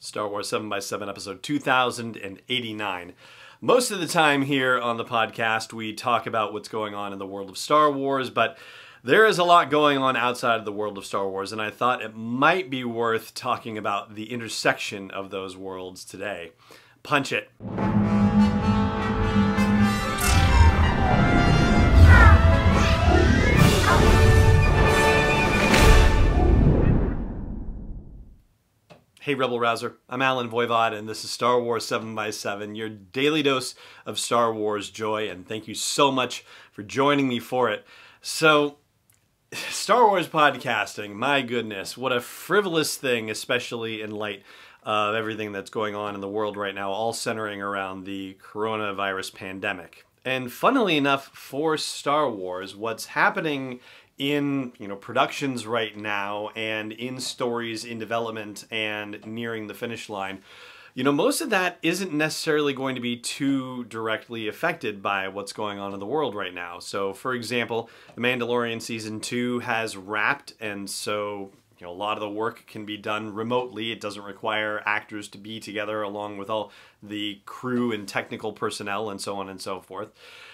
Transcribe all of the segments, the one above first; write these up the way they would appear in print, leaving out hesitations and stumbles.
Star Wars 7x7 episode 2089. Most of the time here on the podcast, we talk about what's going on in the world of Star Wars, but there is a lot going on outside of the world of Star Wars, and I thought it might be worth talking about the intersection of those worlds today. Punch it. Hey Rebel Rouser, I'm Alan Voivod, and this is Star Wars 7x7, your daily dose of Star Wars joy, and thank you so much for joining me for it. So, Star Wars podcasting, my goodness, what a frivolous thing, especially in light of everything that's going on in the world right now, all centering around the coronavirus pandemic. And funnily enough, for Star Wars, what's happening in productions right now and in stories in development and nearing the finish line, most of that isn't necessarily going to be too directly affected by what's going on in the world right now. So, for example, The Mandalorian Season 2 has wrapped, and so a lot of the work can be done remotely. It doesn't require actors to be together along with all the crew and technical personnel and so on and so forth.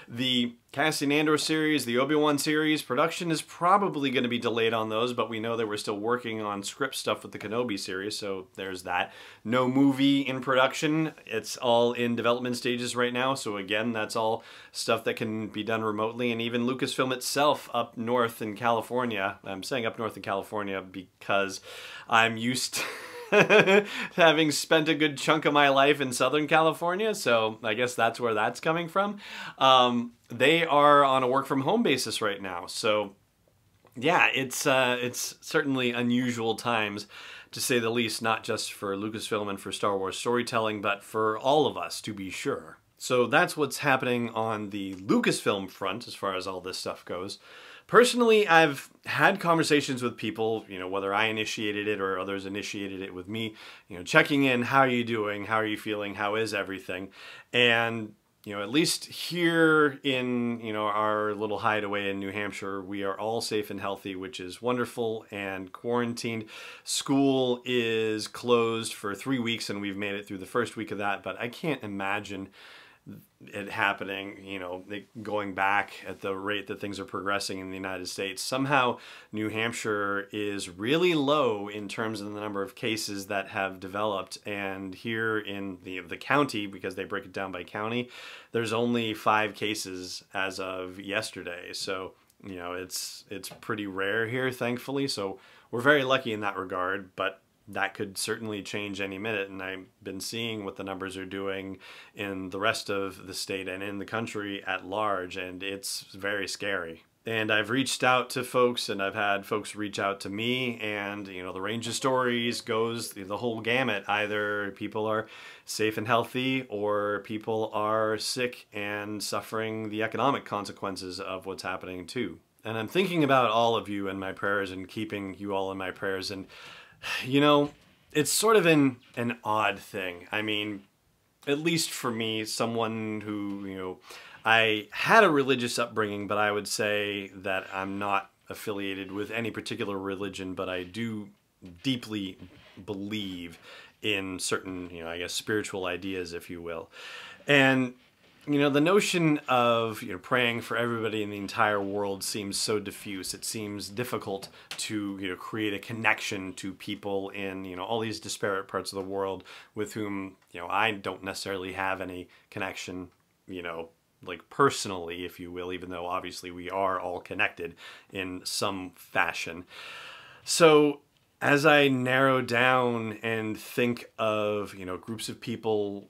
The Cassian Andor series, the Obi-Wan series, production is probably going to be delayed on those, but we know that we're still working on script stuff with the Kenobi series, so there's that. No movie in production. It's all in development stages right now, so again, that's all stuff that can be done remotely, and even Lucasfilm itself up north in California. I'm saying up north in California because I'm used to having spent a good chunk of my life in Southern California, so I guess that's where that's coming from. They are on a work-from-home basis right now, so yeah, it's certainly unusual times, to say the least, not just for Lucasfilm and for Star Wars storytelling, but for all of us, to be sure. So that's what's happening on the Lucasfilm front as far as all this stuff goes. Personally, I've had conversations with people, whether I initiated it or others initiated it with me, checking in, how are you doing, how are you feeling, how is everything? And, at least here in, our little hideaway in New Hampshire, we are all safe and healthy, which is wonderful, and quarantined. School is closed for 3 weeks, and we've made it through the first week of that, but I can't imagine it happening, going back at the rate that things are progressing in the United States. Somehow New Hampshire is really low in terms of the number of cases that have developed, and here in the county, because they break it down by county, there's only 5 cases as of yesterday. So it's pretty rare here, thankfully, so we're very lucky in that regard, but that could certainly change any minute, and I've been seeing what the numbers are doing in the rest of the state and in the country at large, and it's very scary. And I've reached out to folks, and I've had folks reach out to me, and the range of stories goes the whole gamut. Either people are safe and healthy, or people are sick and suffering the economic consequences of what's happening too. And I'm thinking about all of you in my prayers and keeping you all in my prayers, and it's sort of an odd thing. I mean, at least for me, someone who, I had a religious upbringing, but I would say that I'm not affiliated with any particular religion, but I do deeply believe in certain, I guess, spiritual ideas, if you will. And the notion of praying for everybody in the entire world seems so diffuse. It seems difficult to create a connection to people in all these disparate parts of the world with whom I don't necessarily have any connection, like personally, if you will, even though obviously we are all connected in some fashion. So as I narrow down and think of groups of people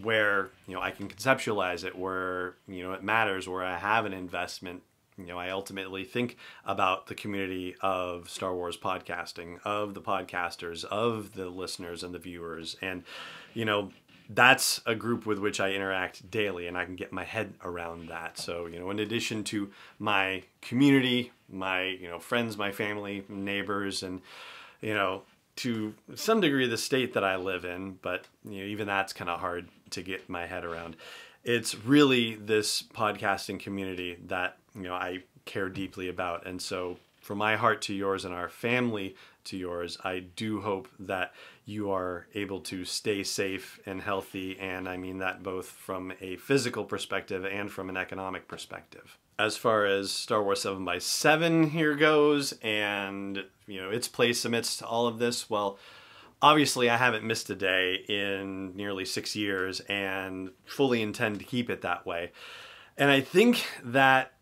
where I can conceptualize it, where it matters, where I have an investment, I ultimately think about the community of Star Wars podcasting, of the podcasters, of the listeners and the viewers, and that's a group with which I interact daily, and I can get my head around that. So in addition to my community, my friends, my family, neighbors, and to some degree the state that I live in, but even that's kind of hard to get my head around. It's really this podcasting community that I care deeply about, and so from my heart to yours and our family to yours. I do hope that you are able to stay safe and healthy, and I mean that both from a physical perspective and from an economic perspective. As far as Star Wars 7x7 here goes, and its place amidst all of this, well, obviously I haven't missed a day in nearly 6 years and fully intend to keep it that way. And I think that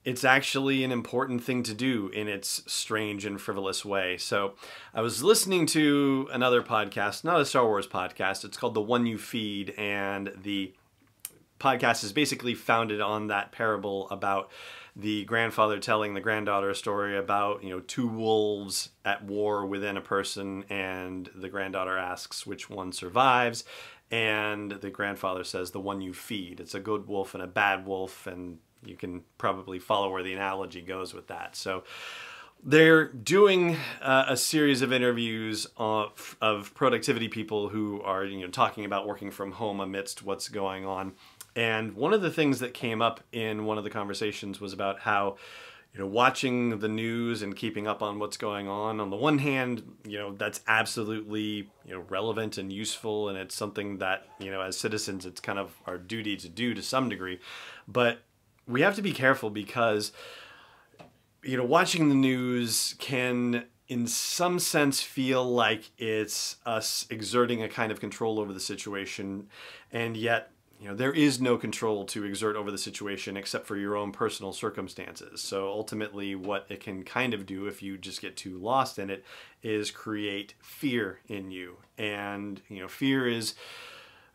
it's actually an important thing to do in its strange and frivolous way. So I was listening to another podcast, not a Star Wars podcast, it's called The One You Feed, and the podcast is basically founded on that parable about the grandfather telling the granddaughter a story about, two wolves at war within a person, and the granddaughter asks which one survives, and the grandfather says the one you feed. It's a good wolf and a bad wolf, and you can probably follow where the analogy goes with that. So they're doing a series of interviews of productivity people who are talking about working from home amidst what's going on. And one of the things that came up in one of the conversations was about how watching the news and keeping up on what's going on the one hand, that's absolutely relevant and useful, and it's something that as citizens it's kind of our duty to do to some degree. But we have to be careful because watching the news can in some sense feel like it's us exerting a kind of control over the situation, and yet there is no control to exert over the situation except for your own personal circumstances. So ultimately what it can kind of do, if you just get too lost in it, is create fear in you. And fear is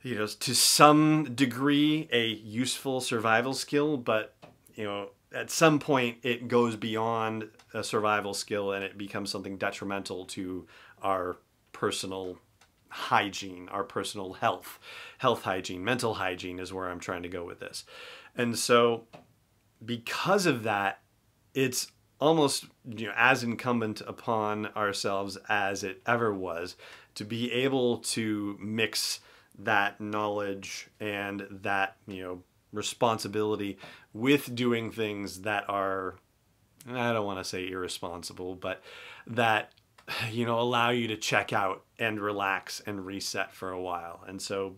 to some degree a useful survival skill, but at some point it goes beyond a survival skill and it becomes something detrimental to our personal hygiene, our personal health hygiene, mental hygiene is where I'm trying to go with this. And so because of that, it's almost as incumbent upon ourselves as it ever was to be able to mix that knowledge and that responsibility with doing things that are, I don't want to say irresponsible, but that allow you to check out and relax and reset for a while. And so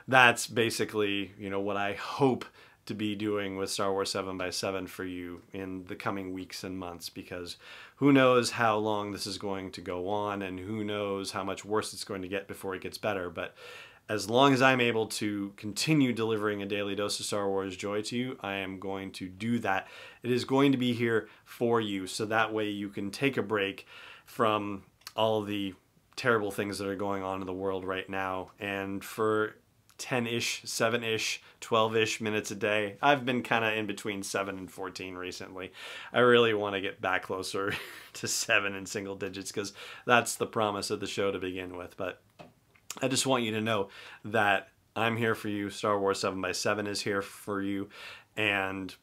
that's basically, what I hope to be doing with Star Wars 7x7 for you in the coming weeks and months, because who knows how long this is going to go on, and who knows how much worse it's going to get before it gets better. But as long as I'm able to continue delivering a daily dose of Star Wars joy to you, I am going to do that. It is going to be here for you, so that way you can take a break from all the terrible things that are going on in the world right now. And for 10-ish, 7-ish, 12-ish minutes a day, I've been kind of in between 7 and 14 recently. I really want to get back closer to 7 in single digits, because that's the promise of the show to begin with. But I just want you to know that I'm here for you. Star Wars 7x7 is here for you. And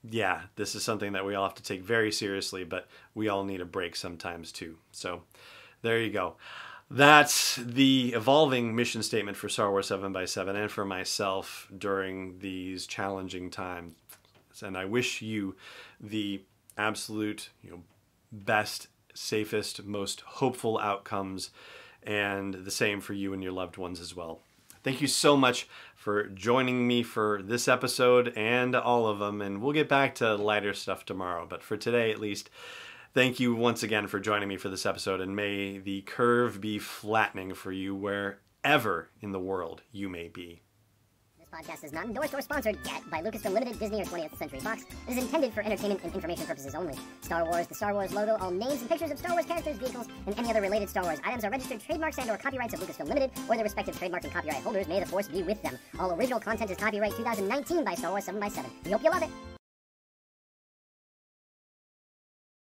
yeah, this is something that we all have to take very seriously, but we all need a break sometimes too. So there you go. That's the evolving mission statement for Star Wars 7x7 and for myself during these challenging times. And I wish you the absolute best, safest, most hopeful outcomes, and the same for you and your loved ones as well. Thank you so much for joining me for this episode and all of them, and we'll get back to lighter stuff tomorrow. But for today, at least, thank you once again for joining me for this episode, and may the curve be flattening for you wherever in the world you may be. This podcast is not endorsed or sponsored yet by Lucasfilm Limited, Disney, or 20th Century Fox. It is intended for entertainment and information purposes only. Star Wars, the Star Wars logo, all names and pictures of Star Wars characters, vehicles, and any other related Star Wars items are registered trademarks and/or copyrights of Lucasfilm Limited or their respective trademark and copyright holders. May the force be with them. All original content is copyright 2019 by Star Wars 7x7. We hope you love it.